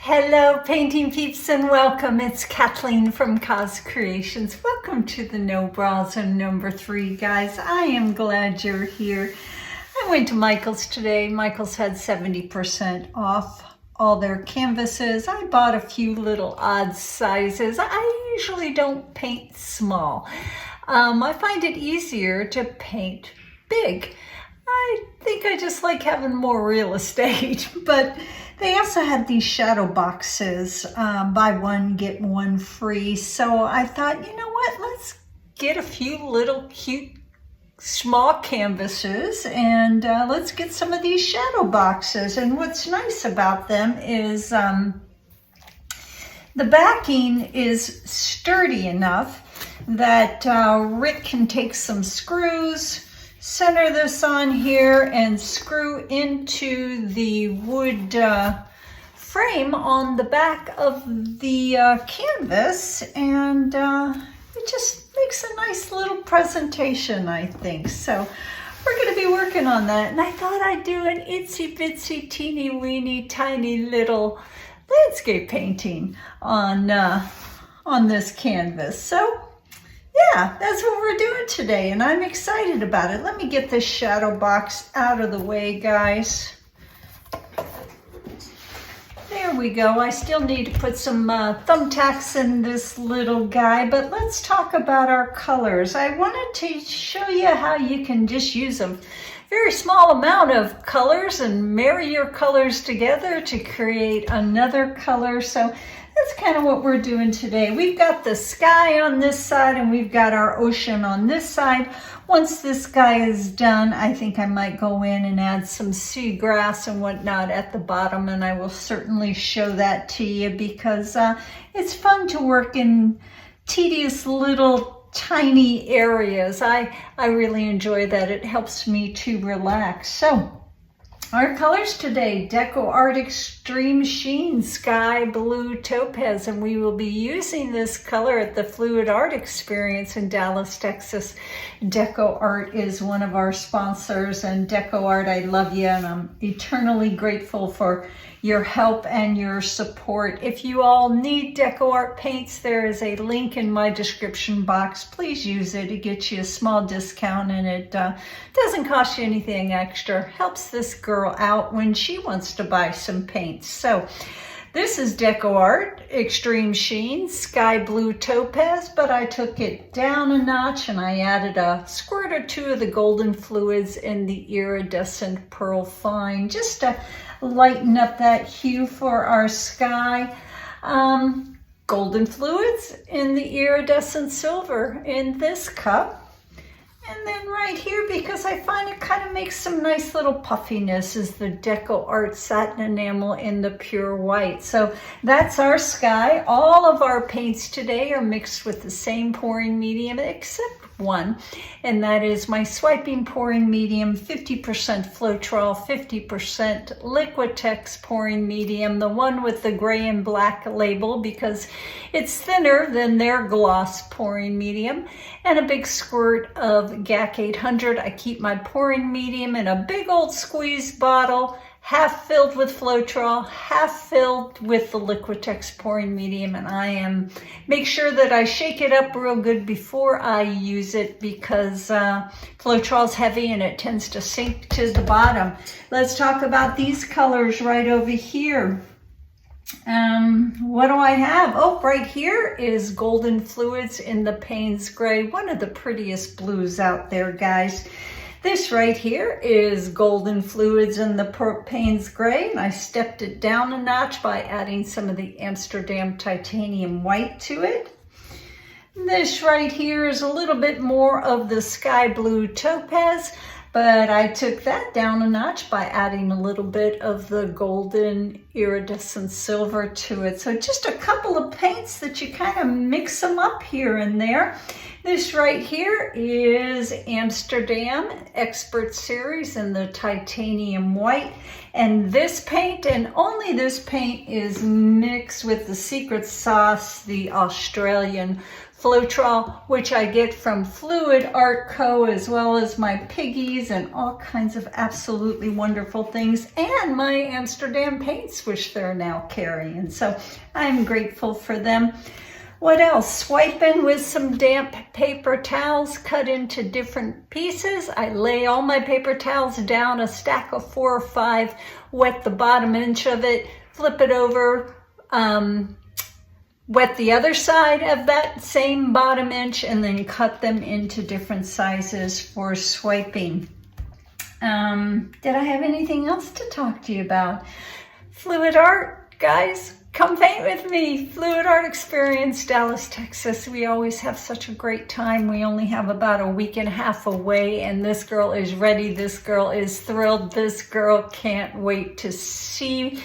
Hello painting peeps and welcome. It's Kathleen from COZ Creations. Welcome to the No Bra Zone number 3, guys. I am glad you're here. I went to Michael's today. Michael's had 70% off all their canvases. I bought a few little odd sizes. I usually don't paint small. I find it easier to paint big. I think I just like having more real estate, but they also had these shadow boxes, buy one, get one free. So I thought, you know what, let's get a few little cute small canvases and let's get some of these shadow boxes. And what's nice about them is the backing is sturdy enough that Rick can take some screws, center this on here, and screw into the wood frame on the back of the canvas, and it just makes a nice little presentation, I think. So we're going to be working on that, and I thought I'd do an itsy bitsy teeny weeny tiny little landscape painting on this canvas. So yeah, that's what we're doing today, and I'm excited about it. Let me get this shadow box out of the way, guys. There we go. I still need to put some thumbtacks in this little guy, but let's talk about our colors. I wanted to show you how you can just use a very small amount of colors and marry your colors together to create another color. So that's kind of what we're doing today. We've got the sky on this side and we've got our ocean on this side. Once this guy is done, I think I might go in and add some seagrass and whatnot at the bottom, and I will certainly show that to you because it's fun to work in tedious little tiny areas. I really enjoy that. It helps me to relax. So our colors today: Deco Art Extreme Sheen Sky Blue Topaz, and we will be using this color at the Fluid Art Experience in Dallas, Texas. Deco Art is one of our sponsors, and Deco Art, I love you, and I'm eternally grateful for your help and your support. If you all need Deco Art paints, there is a link in my description box. Please use it. It gets you a small discount, and it doesn't cost you anything extra. Helps this girl out when she wants to buy some paints. So this is Deco Art Extreme Sheen Sky Blue Topaz, but I took it down a notch and I added a squirt or two of the golden fluids in the iridescent pearl fine, just to lighten up that hue for our sky. Golden fluids in the iridescent silver in this cup. And then right here, because I find it kind of makes some nice little puffiness, is the Deco Art Satin Enamel in the pure white. So that's our sky. All of our paints today are mixed with the same pouring medium except one, and that is my swiping pouring medium, 50% Floetrol, 50% Liquitex pouring medium, the one with the gray and black label because it's thinner than their gloss pouring medium, and a big squirt of GAC 800. I keep my pouring medium in a big old squeeze bottle, half filled with Floetrol, half filled with the Liquitex pouring medium, and I make sure that I shake it up real good before I use it because Floetrol's heavy and it tends to sink to the bottom. Let's talk about these colors right over here. What do I have? Oh, right here is Golden Fluids in the Payne's Gray, one of the prettiest blues out there, guys. This right here is Golden Fluids in the Payne's Gray, and I stepped it down a notch by adding some of the Amsterdam Titanium White to it. This right here is a little bit more of the Sky Blue Topaz, but I took that down a notch by adding a little bit of the Golden Iridescent Silver to it. So just a couple of paints that you kind of mix them up here and there. This right here is Amsterdam Expert Series in the Titanium White. And this paint, and only this paint, is mixed with the secret sauce, the Australian Floetrol, which I get from Fluid Art Co., as well as my Piggies and all kinds of absolutely wonderful things, and my Amsterdam Paints, which they're now carrying. So I'm grateful for them. What else? Swiping with some damp paper towels cut into different pieces. I lay all my paper towels down, a stack of 4 or 5, wet the bottom inch of it, flip it over, wet the other side of that same bottom inch, and then cut them into different sizes for swiping. Did I have anything else to talk to you about? Fluid Art, guys. Come paint with me. Fluid Art Experience, Dallas, Texas. We always have such a great time. We only have about a week and a half away, and this girl is ready. This girl is thrilled. This girl can't wait to see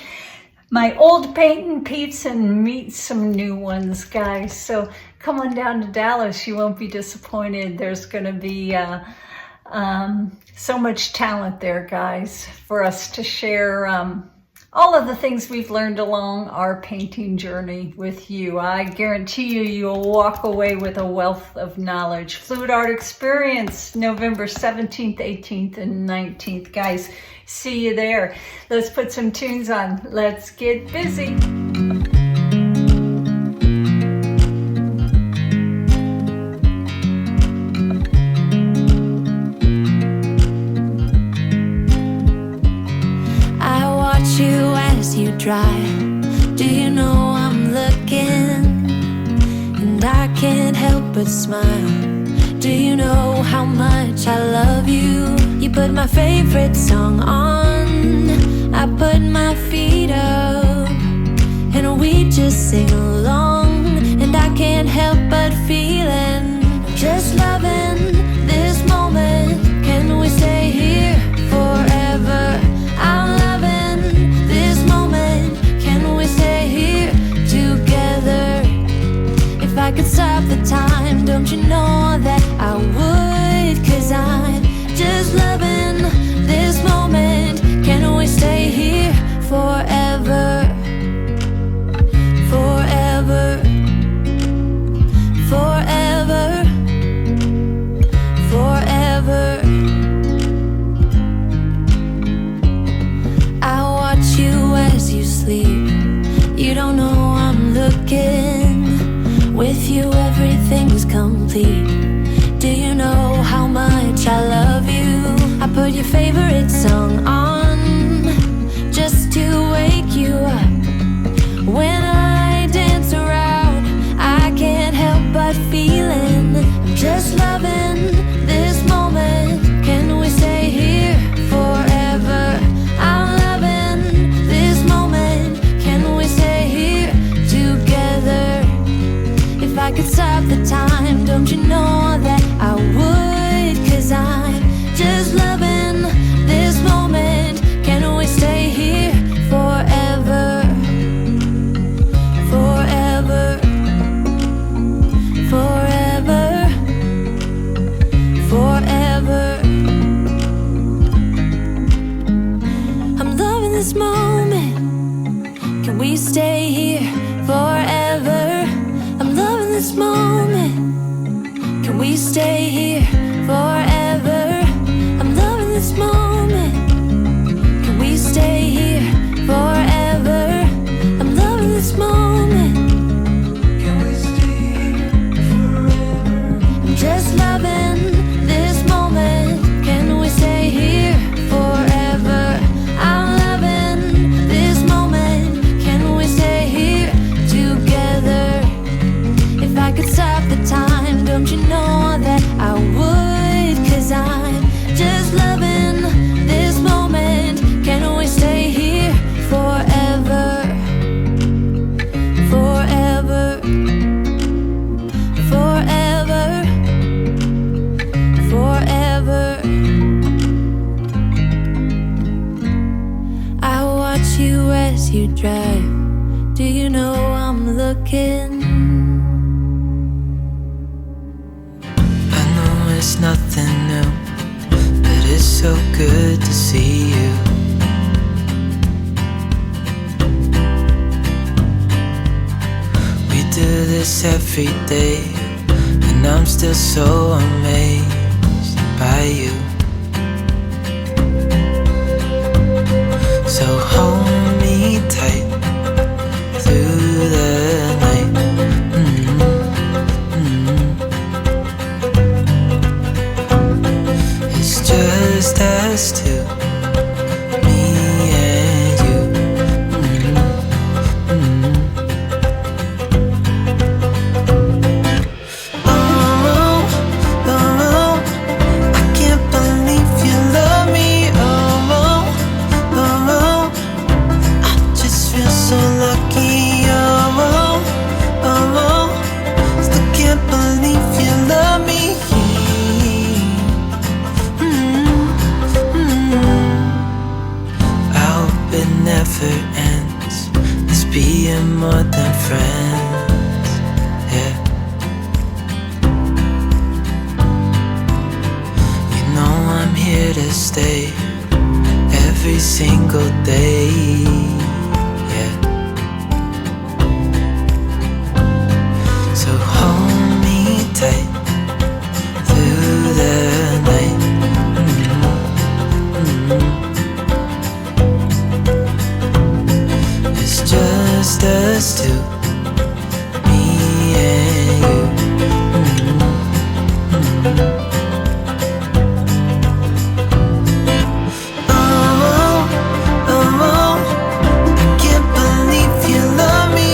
my old painting peeps and meet some new ones, guys. So come on down to Dallas. You won't be disappointed. There's going to be so much talent there, guys, for us to share all of the things we've learned along our painting journey with you. I guarantee you, you'll walk away with a wealth of knowledge. Fluid Art Experience, November 17th, 18th, and 19th. Guys, see you there. Let's put some tunes on. Let's get busy. Drive. Do you know I'm looking? And I can't help but smile. Do you know how much I love you? You put my favorite song on, I put my feet up, and we just sing along. And I can't help but feeling, just loving this moment. Can we stay here forever? I'm loving this moment. Can we stay here together? If I could stop the time, don't you know that I would? 'Cause I'm just loving this moment. Can we stay here forever? Forever. Forever. Forever. I watch you as you sleep. You don't know I'm looking. With you everything's complete. Do you know how much I love you? I put your favorite song on just to wake you up. When I dance around, I can't help but feeling, I'm just loving this moment. Can we stay here forever? I'm loving this moment. Can we stay here together? If I could stop the time, don't you know that I would? 'Cause I'm just loving this moment. Can we stay here forever? Forever. Forever. Forever. I'm loving this moment. Can we stay here forever? I'm loving this moment. Can we stay here forever? I'm loving this moment. Can we stay here forever? I'm loving this moment. Can we stay here forever? I'm just loving this moment. Can we stay here forever? I'm loving this moment. Can we stay here together? If I could stop the time, don't you know that I would? 'Cause I'm just loving this moment. Can we stay here forever? Forever. Forever. Forever. I watch you as you drive. Do you know I'm looking? I know it's nothing new, but it's so good to see you. this every day, and I'm still so amazed by you. So hold me tight through the night. It's just us two, me and you. I can't believe you love me. I just feel so lucky. Still can't believe you love me. I hope it never ends, this being more than friends, yeah. You know I'm here to stay every single day, yeah. So hold me tight through the night. It's just us two, me and you. I can't believe you love me.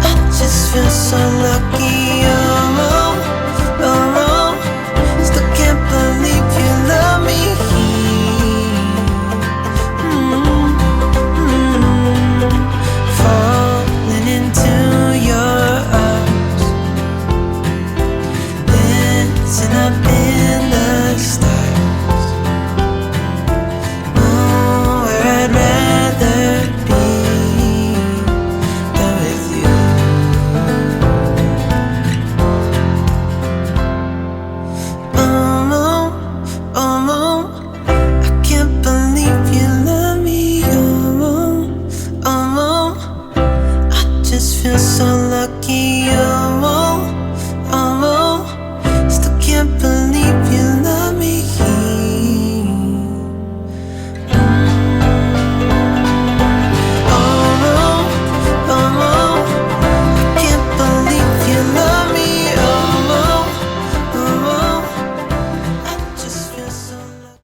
I just feel so lucky. Still can't believe you love me. Falling into your arms, dancing up in the stars. Where I'd rather be than with you. I can't believe you love me. I just feel so lucky.